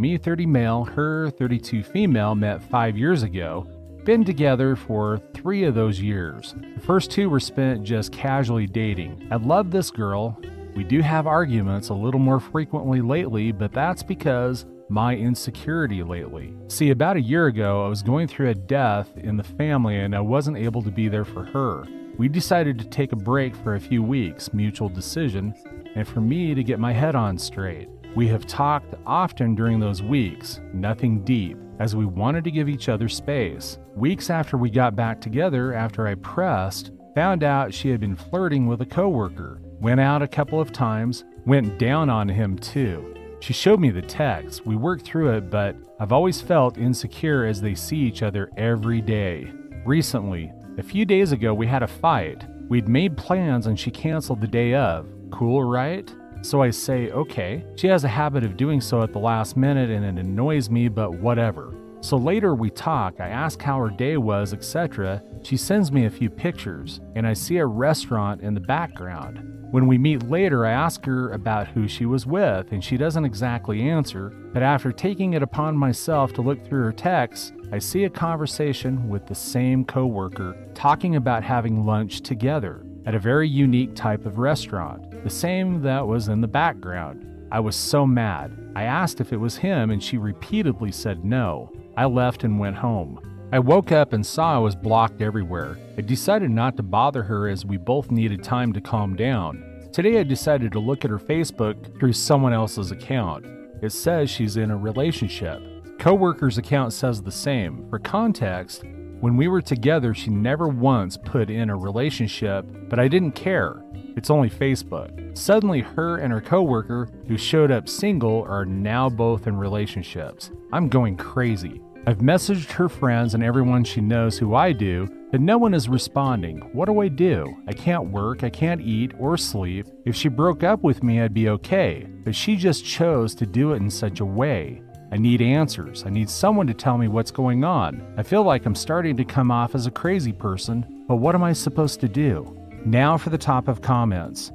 me 30 male, her 32 female met 5 years ago. Been together for 3 of those years. The first 2 were spent just casually dating. I love this girl. We do have arguments a little more frequently lately, but that's because my insecurity lately. See, about a year ago, I was going through a death in the family and I wasn't able to be there for her. We decided to take a break for a few weeks, mutual decision, and for me to get my head on straight. We have talked often during those weeks, nothing deep, as we wanted to give each other space. Weeks after we got back together, after I pressed, found out she had been flirting with a coworker. Went out a couple of times, went down on him too. She showed me the text. We worked through it, but I've always felt insecure as they see each other every day. Recently, a few days ago, we had a fight. We'd made plans and she canceled the day of. Cool, right? So I say, okay. She has a habit of doing so at the last minute and it annoys me, but whatever. So later we talk, I ask how her day was, etc. She sends me a few pictures, and I see a restaurant in the background. When we meet later, I ask her about who she was with, and she doesn't exactly answer, but after taking it upon myself to look through her texts, I see a conversation with the same coworker talking about having lunch together at a very unique type of restaurant, the same that was in the background. I was so mad. I asked if it was him, and she repeatedly said no. I left and went home. I woke up and saw I was blocked everywhere. I decided not to bother her as we both needed time to calm down. Today I decided to look at her Facebook through someone else's account. It says she's in a relationship. Coworker's account says the same. For context, when we were together, she never once put in a relationship, but I didn't care. It's only Facebook. Suddenly, her and her coworker, who showed up single, are now both in relationships. I'm going crazy. I've messaged her friends and everyone she knows who I do, but no one is responding. What do? I can't work, I can't eat or sleep. If she broke up with me, I'd be okay, but she just chose to do it in such a way. I need answers. I need someone to tell me what's going on. I feel like I'm starting to come off as a crazy person, but what am I supposed to do? Now for the top of comments.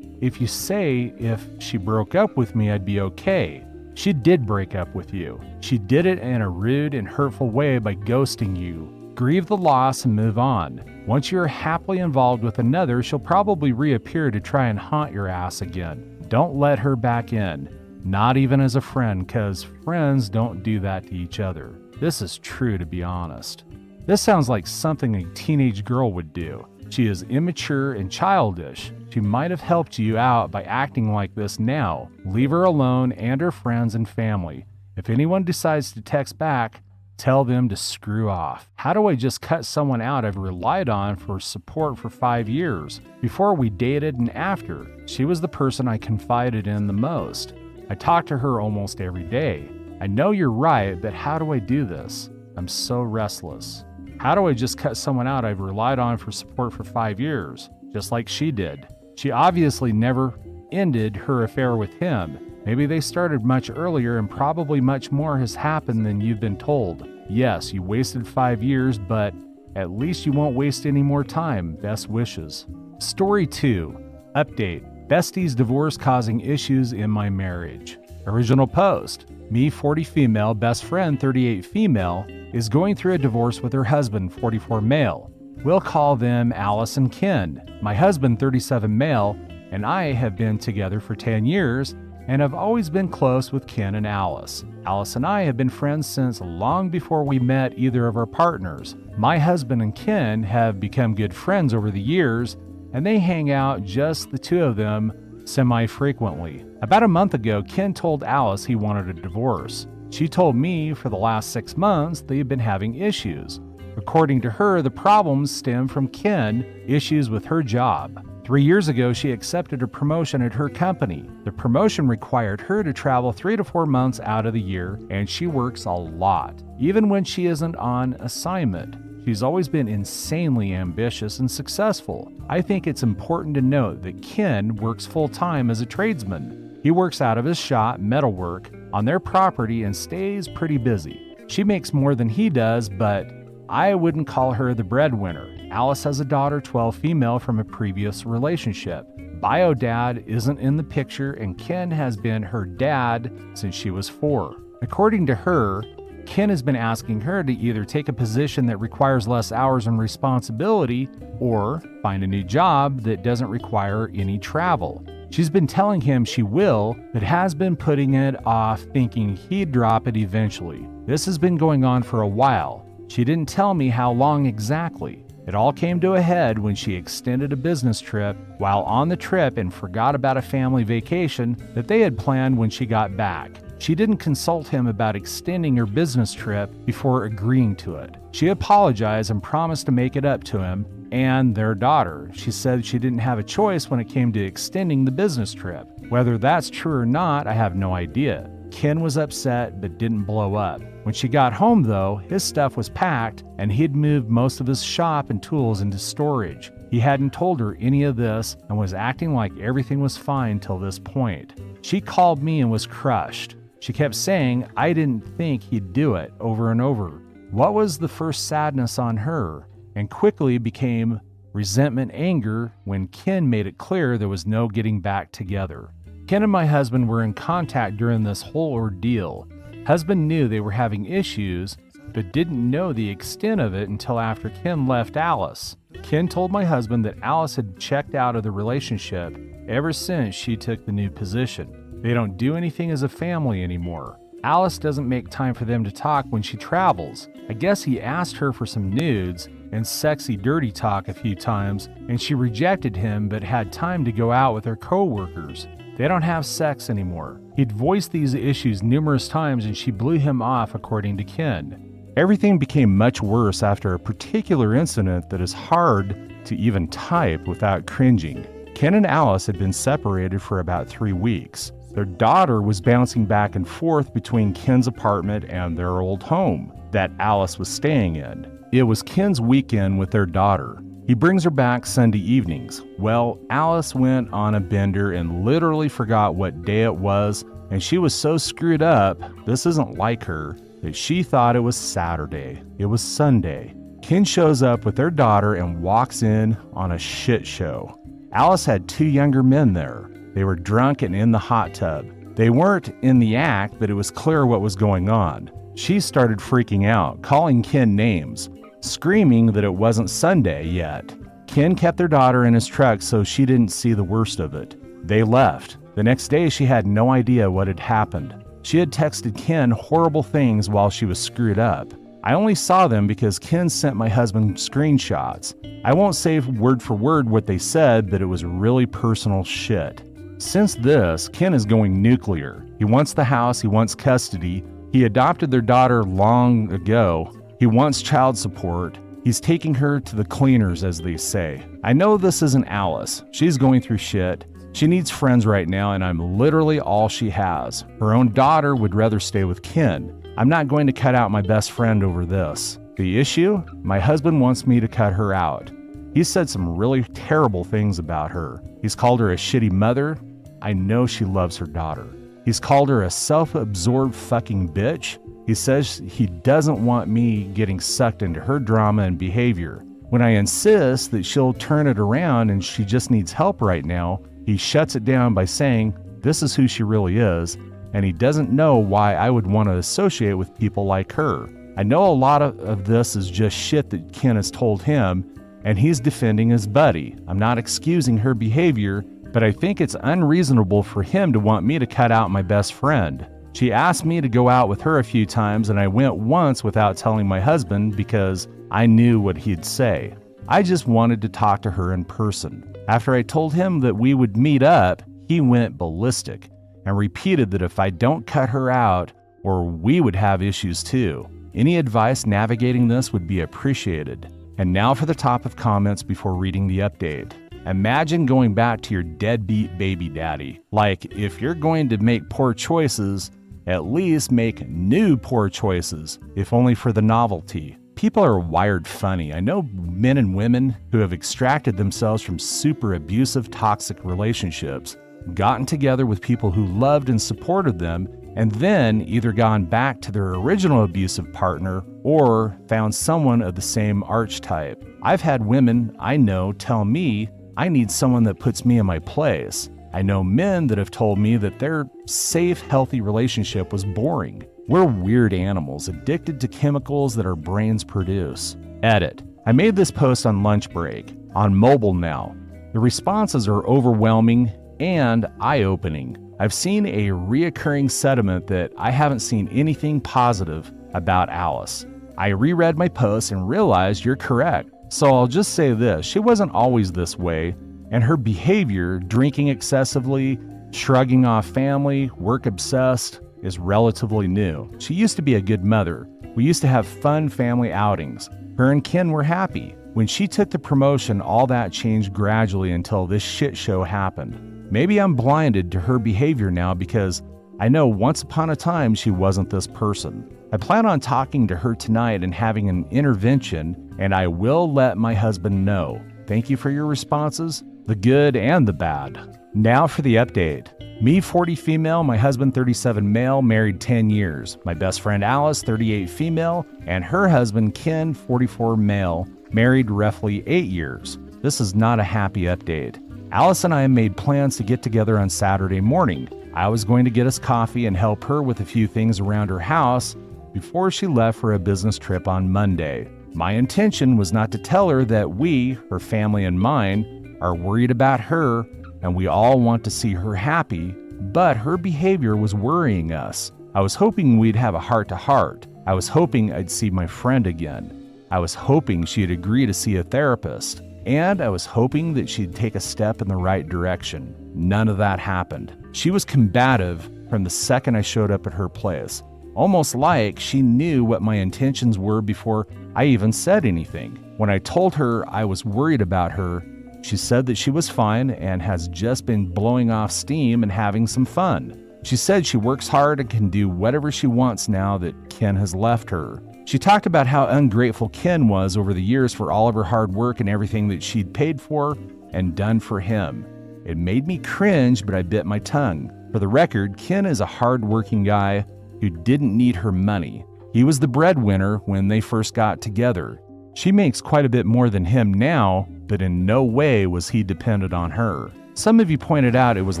If you say, if she broke up with me, I'd be okay. She did break up with you. She did it in a rude and hurtful way by ghosting you. Grieve the loss and move on. Once you're happily involved with another, she'll probably reappear to try and haunt your ass again. Don't let her back in. Not even as a friend, because friends don't do that to each other. This is true, to be honest. This sounds like something a teenage girl would do. She is immature and childish. She might have helped you out by acting like this now. Leave her alone and her friends and family. If anyone decides to text back, tell them to screw off. How do I just cut someone out I've relied on for support for 5 years? Before we dated and after, she was the person I confided in the most. I talk to her almost every day. I know you're right, but how do I do this? I'm so restless. How do I just cut someone out I've relied on for support for 5 years, just like she did? She obviously never ended her affair with him. Maybe they started much earlier and probably much more has happened than you've been told. Yes, you wasted 5 years, but at least you won't waste any more time. Best wishes. Story 2. Update. Bestie's divorce causing issues in my marriage. Original post. Me, 40 female, best friend, 38 female, is going through a divorce with her husband, 44 male. We'll call them Alice and Ken. My husband, 37 male, and I have been together for 10 years and have always been close with Ken and Alice. Alice and I have been friends since long before we met either of our partners. My husband and Ken have become good friends over the years, and they hang out, just the two of them, semi-frequently. About a month ago, Ken told Alice he wanted a divorce. She told me for the last 6 months they had been having issues. According to her, the problems stem from Ken, issues with her job. 3 years ago, she accepted a promotion at her company. The promotion required her to travel 3 to 4 months out of the year, and she works a lot, even when she isn't on assignment. She's always been insanely ambitious and successful. I think it's important to note that Ken works full-time as a tradesman. He works out of his shop, metalwork, on their property and stays pretty busy. She makes more than he does, but I wouldn't call her the breadwinner. Alice has a daughter, 12 female, from a previous relationship. Bio dad isn't in the picture, and Ken has been her dad since she was 4. According to her, Ken has been asking her to either take a position that requires less hours and responsibility or find a new job that doesn't require any travel. She's been telling him she will, but has been putting it off, thinking he'd drop it eventually. This has been going on for a while. She didn't tell me how long exactly. It all came to a head when she extended a business trip while on the trip and forgot about a family vacation that they had planned when she got back. She didn't consult him about extending her business trip before agreeing to it. She apologized and promised to make it up to him and their daughter. She said she didn't have a choice when it came to extending the business trip. Whether that's true or not, I have no idea. Ken was upset but didn't blow up. When she got home though, his stuff was packed and he'd moved most of his shop and tools into storage. He hadn't told her any of this and was acting like everything was fine till this point. She called me and was crushed. She kept saying I didn't think he'd do it over and over. What was the first sadness on her? And quickly became resentment, anger when Ken made it clear there was no getting back together. Ken and my husband were in contact during this whole ordeal. Husband knew they were having issues, but didn't know the extent of it until after Ken left Alice. Ken told my husband that Alice had checked out of the relationship ever since she took the new position. They don't do anything as a family anymore. Alice doesn't make time for them to talk when she travels. I guess he asked her for some nudes and sexy dirty talk a few times, and she rejected him but had time to go out with her co-workers. They don't have sex anymore. He'd voiced these issues numerous times and she blew him off, according to Ken. Everything became much worse after a particular incident that is hard to even type without cringing. Ken and Alice had been separated for about 3 weeks. Their daughter was bouncing back and forth between Ken's apartment and their old home that Alice was staying in. It was Ken's weekend with their daughter. He brings her back Sunday evenings. Well, Alice went on a bender and literally forgot what day it was, and she was so screwed up, this isn't like her, that she thought it was Saturday. It was Sunday. Ken shows up with their daughter and walks in on a shit show. Alice had 2 younger men there. They were drunk and in the hot tub. They weren't in the act, but it was clear what was going on. She started freaking out, calling Ken names, screaming that it wasn't Sunday yet. Ken kept their daughter in his truck so she didn't see the worst of it. They left. The next day she had no idea what had happened. She had texted Ken horrible things while she was screwed up. I only saw them because Ken sent my husband screenshots. I won't say word for word what they said, but it was really personal shit. Since this, Ken is going nuclear. He wants the house, he wants custody. He adopted their daughter long ago. He wants child support. He's taking her to the cleaners, as they say. I know this isn't Alice. She's going through shit. She needs friends right now, and I'm literally all she has. Her own daughter would rather stay with Ken. I'm not going to cut out my best friend over this. The issue? My husband wants me to cut her out. He said some really terrible things about her. He's called her a shitty mother. I know she loves her daughter. He's called her a self-absorbed fucking bitch. He says he doesn't want me getting sucked into her drama and behavior. When I insist that she'll turn it around and she just needs help right now, he shuts it down by saying this is who she really is, and he doesn't know why I would want to associate with people like her. I know a lot of this is just shit that Ken has told him, and he's defending his buddy. I'm not excusing her behavior, but I think it's unreasonable for him to want me to cut out my best friend. She asked me to go out with her a few times, and I went once without telling my husband because I knew what he'd say. I just wanted to talk to her in person. After I told him that we would meet up, he went ballistic and repeated that if I don't cut her out, or we would have issues too. Any advice navigating this would be appreciated. And now for the top of comments before reading the update. Imagine going back to your deadbeat baby daddy. Like, if you're going to make poor choices, at least make new poor choices, if only for the novelty. People are wired funny. I know men and women who have extracted themselves from super abusive, toxic relationships, gotten together with people who loved and supported them, and then either gone back to their original abusive partner or found someone of the same archetype. I've had women I know tell me I need someone that puts me in my place. I know men that have told me that their safe, healthy relationship was boring. We're weird animals addicted to chemicals that our brains produce. Edit. I made this post on lunch break, on mobile now. The responses are overwhelming and eye-opening. I've seen a reoccurring sentiment that I haven't seen anything positive about Alice. I reread my post and realized you're correct. So I'll just say this, she wasn't always this way, and her behavior, drinking excessively, shrugging off family, work-obsessed, is relatively new. She used to be a good mother. We used to have fun family outings. Her and Ken were happy. When she took the promotion, all that changed gradually until this shit show happened. Maybe I'm blinded to her behavior now because I know once upon a time she wasn't this person. I plan on talking to her tonight and having an intervention, and I will let my husband know. Thank you for your responses, the good and the bad. Now for the update. Me, 40 female, my husband, 37 male, married 10 years. My best friend Alice, 38 female, and her husband Ken, 44 male, married roughly 8 years. This is not a happy update. Alice and I made plans to get together on Saturday morning. I was going to get us coffee and help her with a few things around her house before she left for a business trip on Monday. My intention was not to tell her that we, her family and mine, are worried about her and we all want to see her happy, but her behavior was worrying us. I was hoping we'd have a heart-to-heart. I was hoping I'd see my friend again. I was hoping she'd agree to see a therapist. And I was hoping that she'd take a step in the right direction. None of that happened. She was combative from the second I showed up at her place, almost like she knew what my intentions were before I even said anything. When I told her I was worried about her, she said that she was fine and has just been blowing off steam and having some fun. She said she works hard and can do whatever she wants now that Ken has left her. She talked about how ungrateful Ken was over the years for all of her hard work and everything that she'd paid for and done for him. It made me cringe, but I bit my tongue. For the record, Ken is a hard-working guy who didn't need her money. He was the breadwinner when they first got together. She makes quite a bit more than him now, but in no way was he dependent on her. Some of you pointed out it was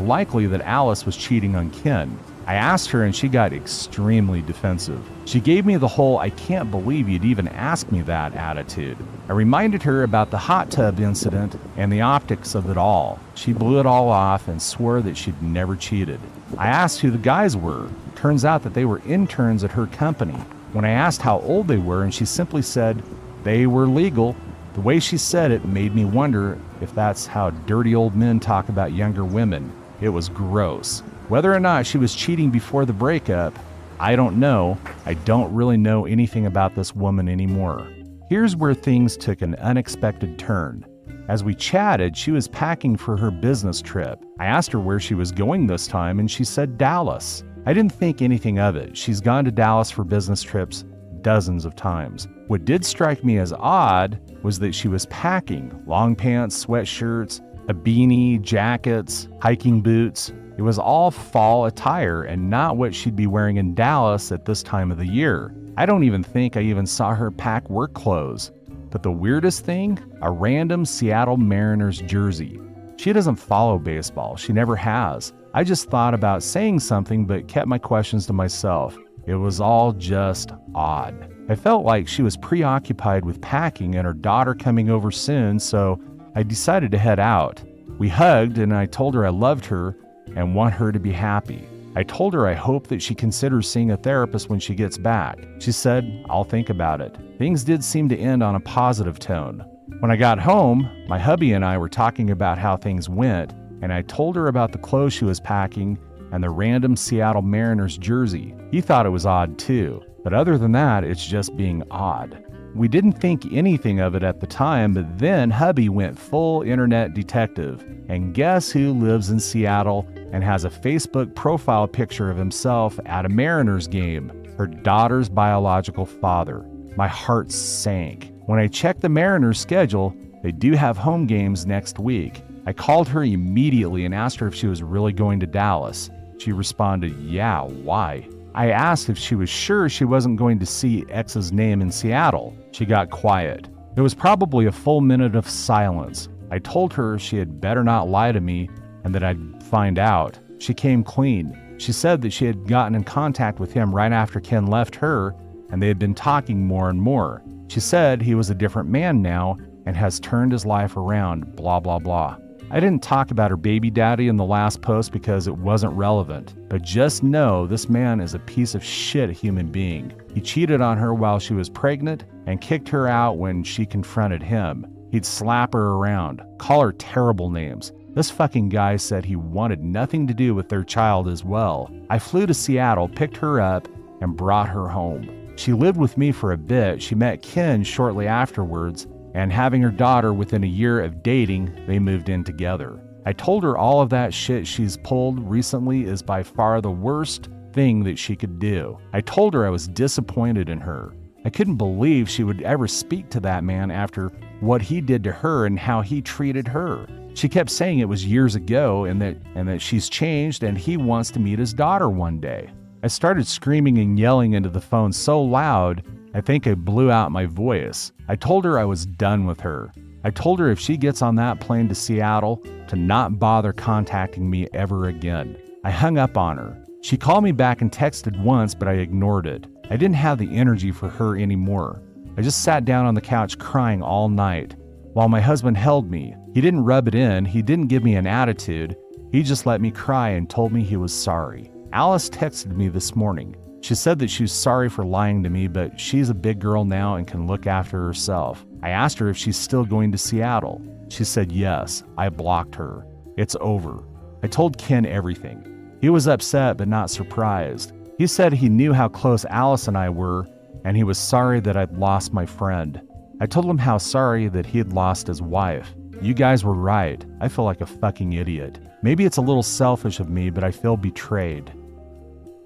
likely that Alice was cheating on Ken. I asked her and she got extremely defensive. She gave me the whole "I can't believe you'd even ask me that" attitude. I reminded her about the hot tub incident and the optics of it all. She blew it all off and swore that she'd never cheated. I asked who the guys were. Turns out that they were interns at her company. When I asked how old they were, and she simply said they were legal. The way she said it made me wonder if that's how dirty old men talk about younger women. It was gross. Whether or not she was cheating before the breakup, I don't know. I don't really know anything about this woman anymore. Here's where things took an unexpected turn. As we chatted, she was packing for her business trip. I asked her where she was going this time, and she said Dallas. I didn't think anything of it. She's gone to Dallas for business trips dozens of times. What did strike me as odd was that she was packing long pants, sweatshirts, a beanie, jackets, hiking boots. It was all fall attire and not what she'd be wearing in Dallas at this time of the year. I don't even think I even saw her pack work clothes. But the weirdest thing, a random Seattle Mariners jersey. She doesn't follow baseball. She never has. I just thought about saying something but kept my questions to myself. It was all just odd. I felt like she was preoccupied with packing and her daughter coming over soon, so I decided to head out. We hugged and I told her I loved her and want her to be happy. I told her I hope that she considers seeing a therapist when she gets back. She said, "I'll think about it." Things did seem to end on a positive tone. When I got home, my hubby and I were talking about how things went, and I told her about the clothes she was packing and the random Seattle Mariners jersey. He thought it was odd too, but other than that, it's just being odd. We didn't think anything of it at the time, but then hubby went full internet detective. And guess who lives in Seattle and has a Facebook profile picture of himself at a Mariners game? Her daughter's biological father. My heart sank. When I checked the Mariners schedule, they do have home games next week. I called her immediately and asked her if she was really going to Dallas. She responded, "Yeah, why?" I asked if she was sure she wasn't going to see X's name in Seattle. She got quiet. There was probably a full minute of silence. I told her she had better not lie to me and that I'd find out. She came clean. She said that she had gotten in contact with him right after Ken left her, and they had been talking more and more. She said he was a different man now and has turned his life around, blah, blah, blah. I didn't talk about her baby daddy in the last post because it wasn't relevant, but just know this man is a piece of shit human being. He cheated on her while she was pregnant and kicked her out when she confronted him. He'd slap her around, call her terrible names. This fucking guy said he wanted nothing to do with their child as well. I flew to Seattle, picked her up, and brought her home. She lived with me for a bit. She met Ken shortly afterwards, and having her daughter within a year of dating, they moved in together. I told her all of that shit she's pulled recently is by far the worst thing that she could do. I told her I was disappointed in her. I couldn't believe she would ever speak to that man after what he did to her and how he treated her. She kept saying it was years ago and that she's changed and he wants to meet his daughter one day. I started screaming and yelling into the phone so loud, I think I blew out my voice. I told her I was done with her. I told her if she gets on that plane to Seattle, to not bother contacting me ever again. I hung up on her. She called me back and texted once, but I ignored it. I didn't have the energy for her anymore. I just sat down on the couch crying all night while my husband held me. He didn't rub it in. He didn't give me an attitude. He just let me cry and told me he was sorry. Alice texted me this morning. She said that she was sorry for lying to me, but she's a big girl now and can look after herself. I asked her if she's still going to Seattle. She said yes. I blocked her. It's over. I told Ken everything. He was upset but not surprised. He said he knew how close Alice and I were, and he was sorry that I'd lost my friend. I told him how sorry that he had lost his wife. You guys were right. I feel like a fucking idiot. Maybe it's a little selfish of me, but I feel betrayed.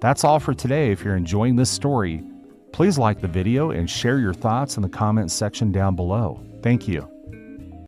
That's all for today. If you're enjoying this story, please like the video and share your thoughts in the comments section down below. Thank you.